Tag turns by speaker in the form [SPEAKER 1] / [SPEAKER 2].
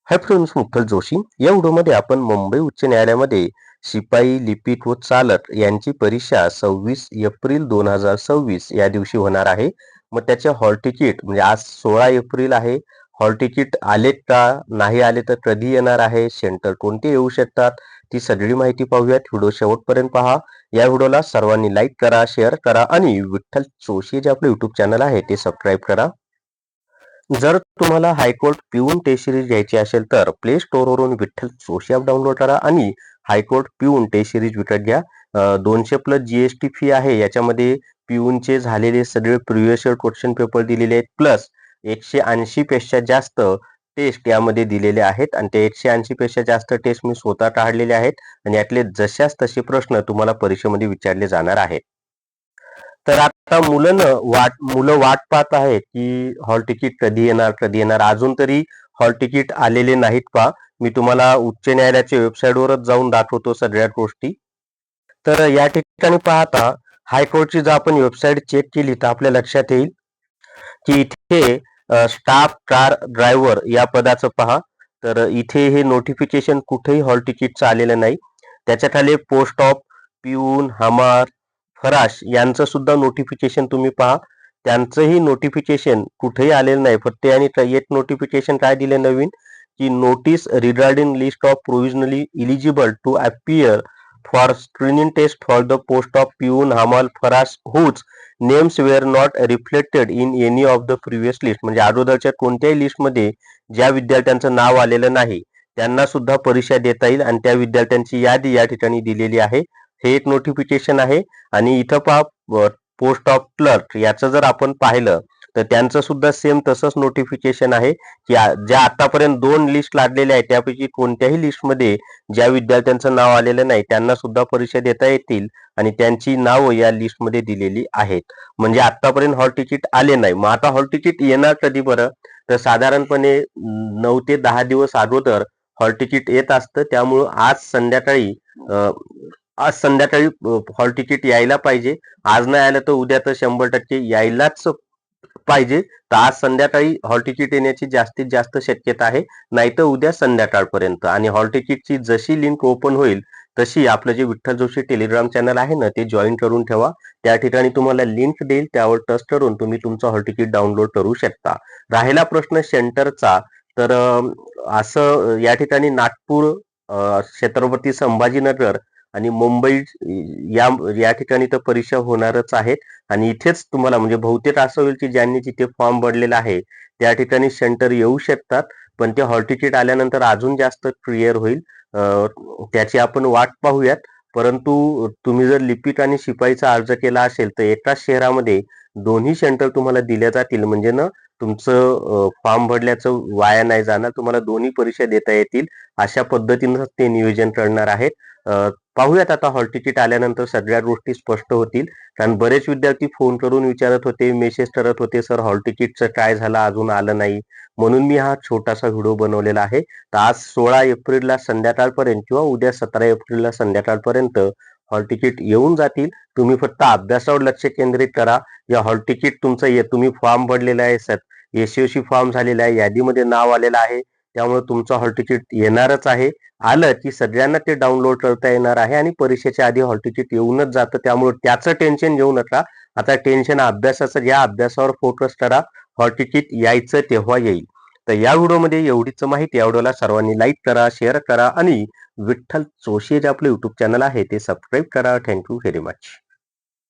[SPEAKER 1] Hi friends, मुक्तल Joshi. या व्हिडिओमध्ये आपण मुंबई उच्च न्यायालयामध्ये शिपाई, लिपिक व चालक यांची परीक्षा 26 एप्रिल 2026 या दिवशी होणार आहे. मग त्याचे हॉल तिकीट म्हणजे आज 16 एप्रिल आहे. हॉल तिकीट आलेत का, नाही आले तर कधी येणार आहे, सेंटर कोणते येऊ शकतात, ती सगळी माहिती पाहूयात. व्हिडिओ शेवटपर्यंत पहा. या व्हिडिओला सर्वांनी लाईक करा, शेअर करा आणि विठ्ठल जोशी जे आपले युट्यूब चॅनल आहे ते सबस्क्राईब करा. जर तुम्हाला हायकोर्ट पिऊन टेस्ट सिरीज घ्यायची असेल तर प्ले स्टोअरवरून विठ्ठल जोशी ॲप डाउनलोड करा आणि हायकोर्ट पिऊन टेस्ट सिरीज विकत घ्या. 200+ GST फी आहे. याच्यामध्ये पिऊनचे झालेले सगळे प्रिव्हियस इयर क्वेश्चन पेपर दिलेले आहेत, प्लस 180 पेक्षा जास्त टेस्ट यामध्ये दिलेले आहेत आणि ते 180 पेक्षा जास्त टेस्ट मी स्वतः काढलेले आहेत आणि यातले जशाच तसे प्रश्न तुम्हाला परीक्षेमध्ये विचारले जाणार आहेत. तर आता मुलं वाट पाहत आहेत की हॉल तिकीट कधी येणार. अजून तरी हॉल तिकीट आलेले नाहीत का? मी तुम्हाला उच्च न्यायालयाच्या वेबसाईटवरच जाऊन दाखवतो सगळ्या गोष्टी. तर या ठिकाणी पाहता हायकोर्टची जर आपण वेबसाईट चेक केली तर आपल्या लक्षात येईल की इथे स्टाफ कार ड्रायव्हर या पदाचं पहा. तर इथे हे नोटिफिकेशन कुठेही हॉल तिकीटचं आलेलं नाही. त्याच्या खाली पोस्ट ऑफ पिऊन, हमार, फराश यांचं सुद्धा नोटिफिकेशन तुम्ही पहा. त्यांचंही नोटिफिकेशन कुठेही आलेलं नाही. फक्त यांनी एक नोटिफिकेशन काय दिले नवीन, की notice regarding list of provisionally eligible to appear for screening test for the post of peon, हमाल, फराश whose names were not reflected in any of the previous list. म्हणजे अगोदरच्या कोणत्याही लिस्टमध्ये ज्या विद्यार्थ्यांचं नाव आलेलं नाही त्यांना सुद्धा परीक्षा देता येईल आणि त्या विद्यार्थ्यांची यादी या ठिकाणी दिलेली आहे. हे एक नोटिफिकेशन आहे. आणि इथं पहा पोस्ट ऑफ क्लर्क याचं जर आपण पाहिलं तर त्यांचं सुद्धा सेम तसंच नोटिफिकेशन आहे की ज्या आतापर्यंत 2 लिस्ट लागलेल्या आहेत त्यापैकी कोणत्याही लिस्टमध्ये ज्या विद्यार्थ्यांचं नाव आलेलं नाही त्यांना सुद्धा परीक्षा देता येतील आणि त्यांची नावं या लिस्टमध्ये दिलेली आहेत. म्हणजे आतापर्यंत हॉल तिकीट आले नाही. मग आता हॉल तिकीट येणार कधी बरं? तर साधारणपणे 9 ते 10 दिवस अगोदर हॉल तिकीट येत असतं. त्यामुळं आज संध्याकाळी हॉल तिकीट यायला पाहिजे. आज नाही आलं तर उद्या तर 100% यायलाच पाहिजे. तर आज संध्याकाळी हॉल तिकीट येण्याची जास्तीत जास्त शक्यता आहे, नाहीतर उद्या संध्याकाळपर्यंत. आणि हॉल तिकीटची जशी लिंक ओपन होईल तशी आपलं जे विठ्ठल जोशी टेलिग्राम चॅनल आहे ना ते जॉईन करून ठेवा. त्या ठिकाणी तुम्हाला लिंक देईल, त्यावर टच करून तुम्ही तुमचं हॉल तिकीट डाउनलोड करू शकता. राहिला प्रश्न सेंटरचा, तर असं या ठिकाणी नागपूर, छत्रपती संभाजीनगर आणि मुंबई या या ठिकाणी तर परीक्षा होणारच आहेत. आणि इथेच तुम्हाला म्हणजे बहुतेक असं होईल की ज्यांनी जिथे फॉर्म भरलेला आहे त्या ठिकाणी सेंटर येऊ शकतात. पण ते हॉल तिकीट आल्यानंतर अजून जास्त क्लिअर होईल. त्याची आपण वाट पाहूयात. परंतु तुम्ही जर लिपिक आणि शिपाईचा अर्ज केला असेल तर एकाच शहरामध्ये दोन्ही सेंटर तुम्हाला दिल्या जातील. म्हणजे ना तुमचं फॉर्म भरल्याचं वाया नाही जाणार. तुम्हाला दोन्ही परीक्षा देता येतील. अशा पद्धतीनं ते नियोजन करणार आहेत. पाहूयात आता हॉल तिकीट आल्यानंतर सगळ्या गोष्टी स्पष्ट होतील. कारण बरेच विद्यार्थी फोन करून विचारत होते, मेसेज करत होते, सर हॉल तिकीटचं काय झालं, अजून आलं नाही. म्हणून मी हा छोटासा व्हिडिओ बनवलेला आहे. तर आज 16 एप्रिलला संध्याकाळपर्यंत किंवा उद्या 17 एप्रिलला संध्याकाळपर्यंत हॉल तिकीट येऊन जातील. तुम्ही फक्त अभ्यासावर लक्ष केंद्रित करा. या हॉल तिकीट तुमचं तुम्ही फॉर्म भरलेला आहे, SOC फॉर्म झालेला आहे, यादीमध्ये नाव आलेलं आहे, त्यामुळे तुमचं हॉल तिकीट येणारच आहे. आलं की सगळ्यांना ते डाउनलोड करता येणार आहे आणि परीक्षेच्या आधी हॉल तिकीट येऊनच जातं. त्यामुळे त्याचं टेन्शन घेऊ नका. आता टेन्शन अभ्यासाचं घ्या, अभ्यासावर फोकस करा. हॉल तिकीट यायचं तेव्हा येईल. तर या व्हिडिओमध्ये एवढीच माहिती. या व्हिडिओला सर्वांनी लाईक करा, शेअर करा आणि विठ्ठल जोशी जे आपलं युट्यूब चॅनल आहे ते सबस्क्राईब करा. Thank you very much.